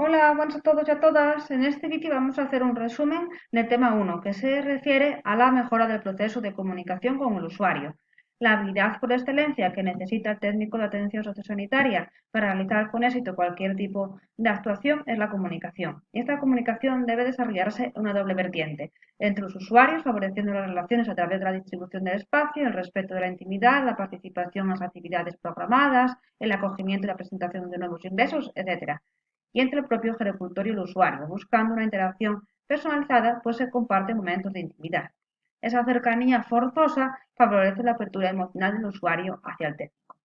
Hola, buenas a todos y a todas. En este vídeo vamos a hacer un resumen del tema 1, que se refiere a la mejora del proceso de comunicación con el usuario. La habilidad por excelencia que necesita el técnico de atención sociosanitaria para realizar con éxito cualquier tipo de actuación es la comunicación. Y esta comunicación debe desarrollarse en una doble vertiente, entre los usuarios, favoreciendo las relaciones a través de la distribución del espacio, el respeto de la intimidad, la participación en las actividades programadas, el acogimiento y la presentación de nuevos ingresos, etc. Y entre el propio ejecutor y el usuario, buscando una interacción personalizada, pues se comparten momentos de intimidad. Esa cercanía forzosa favorece la apertura emocional del usuario hacia el técnico.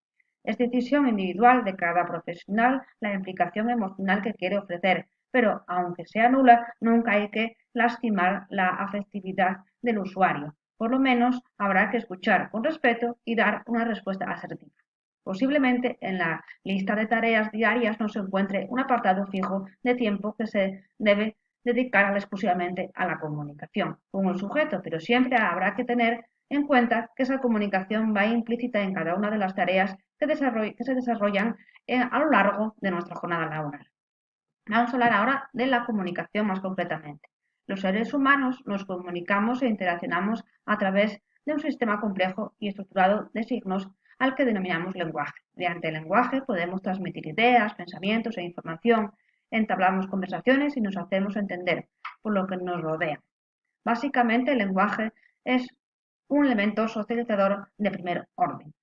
Es decisión individual de cada profesional la implicación emocional que quiere ofrecer, pero aunque sea nula, nunca hay que lastimar la afectividad del usuario. Por lo menos habrá que escuchar con respeto y dar una respuesta asertiva. Posiblemente en la lista de tareas diarias no se encuentre un apartado fijo de tiempo que se debe dedicar exclusivamente a la comunicación con el sujeto, pero siempre habrá que tener en cuenta que esa comunicación va implícita en cada una de las tareas que se desarrollan a lo largo de nuestra jornada laboral. Vamos a hablar ahora de la comunicación más concretamente. Los seres humanos nos comunicamos e interaccionamos a través de un sistema complejo y estructurado de signos al que denominamos lenguaje. Mediante el lenguaje podemos transmitir ideas, pensamientos e información, entablamos conversaciones y nos hacemos entender por lo que nos rodea. Básicamente, el lenguaje es un elemento socializador de primer orden.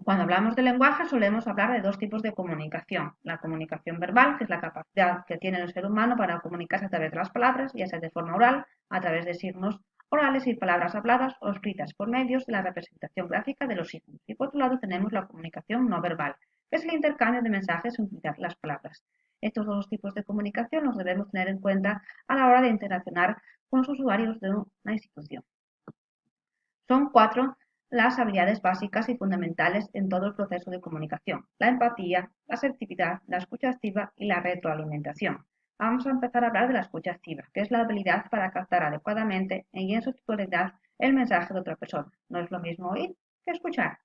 Cuando hablamos de lenguaje solemos hablar de dos tipos de comunicación. La comunicación verbal, que es la capacidad que tiene el ser humano para comunicarse a través de las palabras, ya sea de forma oral, a través de signos orales y palabras habladas o escritas por medios de la representación gráfica de los signos. Y por otro lado tenemos la comunicación no verbal, que es el intercambio de mensajes sin utilizar las palabras. Estos dos tipos de comunicación los debemos tener en cuenta a la hora de interaccionar con los usuarios de una institución. Son cuatro las habilidades básicas y fundamentales en todo el proceso de comunicación: la empatía, la asertividad, la escucha activa y la retroalimentación. Vamos a empezar a hablar de la escucha activa, que es la habilidad para captar adecuadamente y en su totalidad el mensaje de otra persona. No es lo mismo oír que escuchar.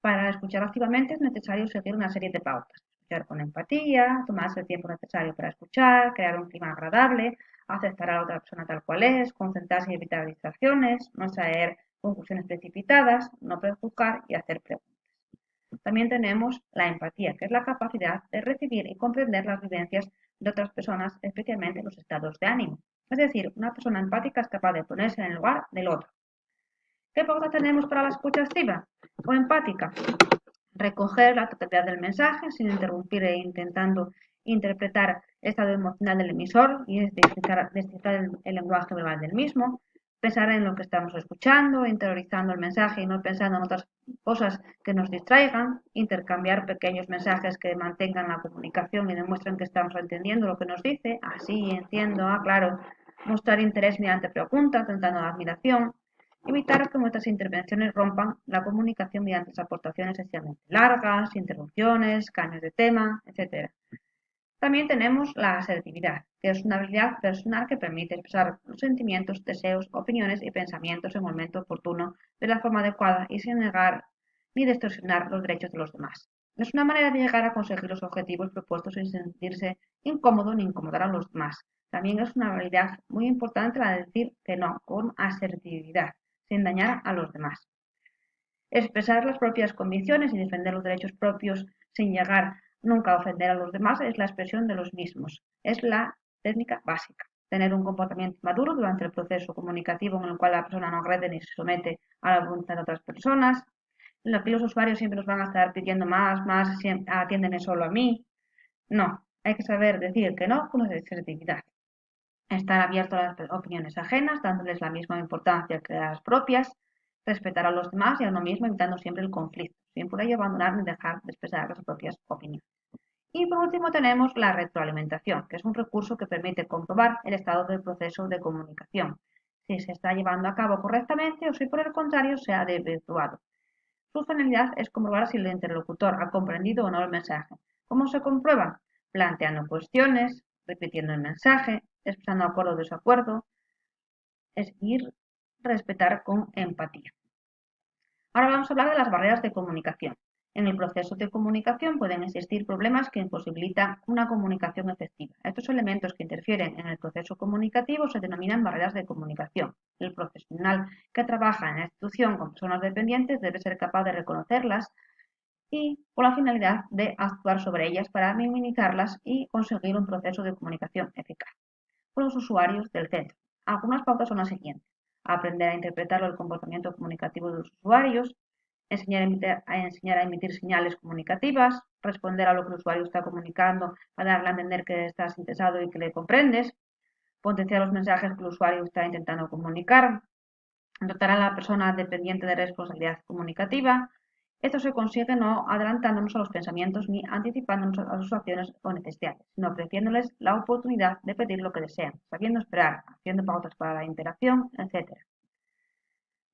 Para escuchar activamente es necesario seguir una serie de pautas. Escuchar con empatía, tomarse el tiempo necesario para escuchar, crear un clima agradable, aceptar a la otra persona tal cual es, concentrarse y evitar distracciones, no extraer conclusiones precipitadas, no prejuzgar y hacer preguntas. También tenemos la empatía, que es la capacidad de recibir y comprender las vivencias de otras personas, especialmente los estados de ánimo. Es decir, una persona empática es capaz de ponerse en el lugar del otro. ¿Qué pauta tenemos para la escucha activa o empática? Recoger la totalidad del mensaje sin interrumpir e intentando interpretar el estado emocional del emisor y descifrar el lenguaje verbal del mismo, pensar en lo que estamos escuchando, interiorizando el mensaje y no pensando en otras cosas que nos distraigan, intercambiar pequeños mensajes que mantengan la comunicación y demuestren que estamos entendiendo lo que nos dice, así entiendo, claro, mostrar interés mediante preguntas, tentando la admiración, evitar que nuestras intervenciones rompan la comunicación mediante aportaciones excesivamente largas, interrupciones, cambios de tema, etc. También tenemos la asertividad, que es una habilidad personal que permite expresar los sentimientos, deseos, opiniones y pensamientos en el momento oportuno de la forma adecuada y sin negar ni distorsionar los derechos de los demás. No es una manera de llegar a conseguir los objetivos propuestos sin sentirse incómodo ni incomodar a los demás. También es una habilidad muy importante la de decir que no con asertividad, sin dañar a los demás. Expresar las propias convicciones y defender los derechos propios sin llegar nunca a ofender a los demás es la expresión de los mismos. Es la técnica básica. Tener un comportamiento maduro durante el proceso comunicativo en el cual la persona no agrede ni se somete a la voluntad de otras personas. En lo que los usuarios siempre nos van a estar pidiendo más, atiéndeme solo a mí. No, hay que saber decir que no con asertividad. Estar abierto a las opiniones ajenas, dándoles la misma importancia que las propias, respetar a los demás y a uno mismo, evitando siempre el conflicto, sin por ello abandonar ni dejar de expresar las propias opiniones. Y por último tenemos la retroalimentación, que es un recurso que permite comprobar el estado del proceso de comunicación, si se está llevando a cabo correctamente o si por el contrario se ha desvirtuado. Su finalidad es comprobar si el interlocutor ha comprendido o no el mensaje. ¿Cómo se comprueba? Planteando cuestiones, repitiendo el mensaje, expresando acuerdo o desacuerdo, es ir respetar con empatía. Ahora vamos a hablar de las barreras de comunicación. En el proceso de comunicación pueden existir problemas que imposibilitan una comunicación efectiva. Estos elementos que interfieren en el proceso comunicativo se denominan barreras de comunicación. El profesional que trabaja en la institución con personas dependientes debe ser capaz de reconocerlas y con la finalidad de actuar sobre ellas para minimizarlas y conseguir un proceso de comunicación eficaz. Con los usuarios del centro. Algunas pautas son las siguientes: aprender a interpretar el comportamiento comunicativo de los usuarios, enseñar a emitir señales comunicativas, responder a lo que el usuario está comunicando para darle a entender que estás interesado y que le comprendes, potenciar los mensajes que el usuario está intentando comunicar, dotar a la persona dependiente de responsabilidad comunicativa. Esto se consigue no adelantándonos a los pensamientos ni anticipándonos a sus acciones o necesidades, sino ofreciéndoles la oportunidad de pedir lo que desean, sabiendo esperar, haciendo pautas para la interacción, etc.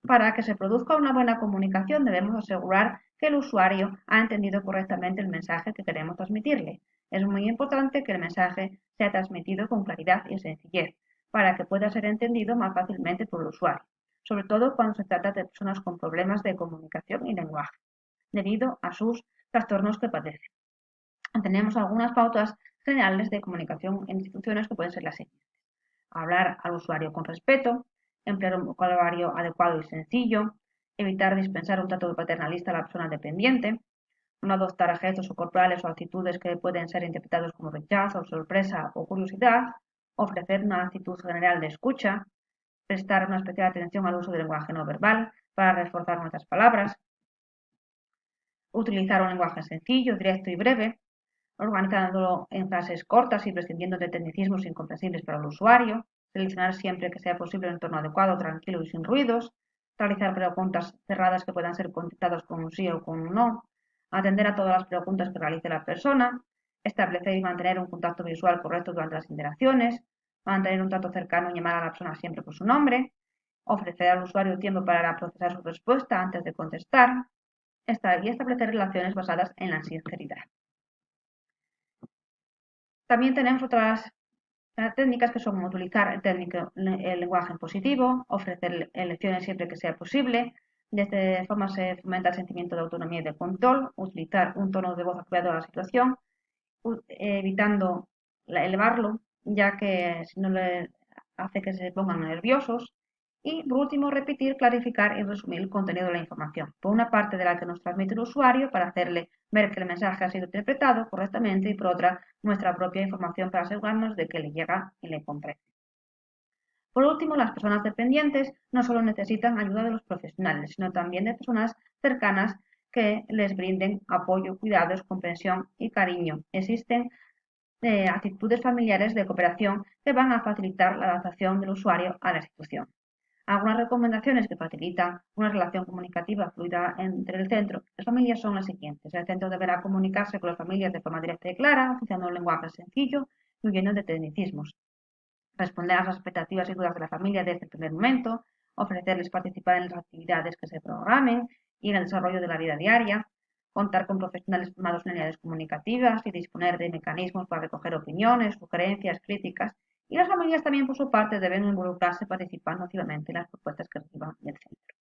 Para que se produzca una buena comunicación debemos asegurar que el usuario ha entendido correctamente el mensaje que queremos transmitirle. Es muy importante que el mensaje sea transmitido con claridad y sencillez, para que pueda ser entendido más fácilmente por el usuario, sobre todo cuando se trata de personas con problemas de comunicación y lenguaje, debido a sus trastornos que padecen. Tenemos algunas pautas generales de comunicación en instituciones que pueden ser las siguientes: hablar al usuario con respeto, emplear un vocabulario adecuado y sencillo, evitar dispensar un trato paternalista a la persona dependiente, no adoptar gestos corporales o actitudes que pueden ser interpretados como rechazo, sorpresa o curiosidad, ofrecer una actitud general de escucha, prestar una especial atención al uso del lenguaje no verbal para reforzar nuestras palabras, utilizar un lenguaje sencillo, directo y breve, organizándolo en frases cortas y prescindiendo de tecnicismos incomprensibles para el usuario, seleccionar siempre que sea posible un entorno adecuado, tranquilo y sin ruidos, realizar preguntas cerradas que puedan ser contestadas con un sí o con un no, atender a todas las preguntas que realice la persona, establecer y mantener un contacto visual correcto durante las interacciones, mantener un trato cercano y llamar a la persona siempre por su nombre, ofrecer al usuario tiempo para procesar su respuesta antes de contestar, y establecer relaciones basadas en la sinceridad. También tenemos otras técnicas que son utilizar el lenguaje en positivo, ofrecer lecciones siempre que sea posible. De esta forma se fomenta el sentimiento de autonomía y de control, utilizar un tono de voz apropiado a la situación, evitando elevarlo, ya que si no le hace que se pongan nerviosos. Y por último, repetir, clarificar y resumir el contenido de la información, por una parte de la que nos transmite el usuario para hacerle ver que el mensaje ha sido interpretado correctamente y por otra nuestra propia información para asegurarnos de que le llega y le comprende. Por último, las personas dependientes no solo necesitan ayuda de los profesionales, sino también de personas cercanas que les brinden apoyo, cuidados, comprensión y cariño. Existen actitudes familiares de cooperación que van a facilitar la adaptación del usuario a la institución. Algunas recomendaciones que facilitan una relación comunicativa fluida entre el centro y las familias son las siguientes. El centro deberá comunicarse con las familias de forma directa y clara, utilizando un lenguaje sencillo y huyendo de tecnicismos. Responder a las expectativas y dudas de la familia desde el primer momento, ofrecerles participar en las actividades que se programen y en el desarrollo de la vida diaria, contar con profesionales formados en unidades comunicativas y disponer de mecanismos para recoger opiniones, sugerencias, críticas. Y las familias también, por su parte, deben involucrarse participando activamente en las propuestas que reciban del centro.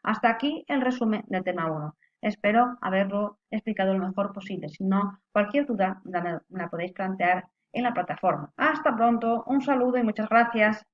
Hasta aquí el resumen del tema 1. Espero haberlo explicado lo mejor posible. Si no, cualquier duda me la podéis plantear en la plataforma. Hasta pronto, un saludo y muchas gracias.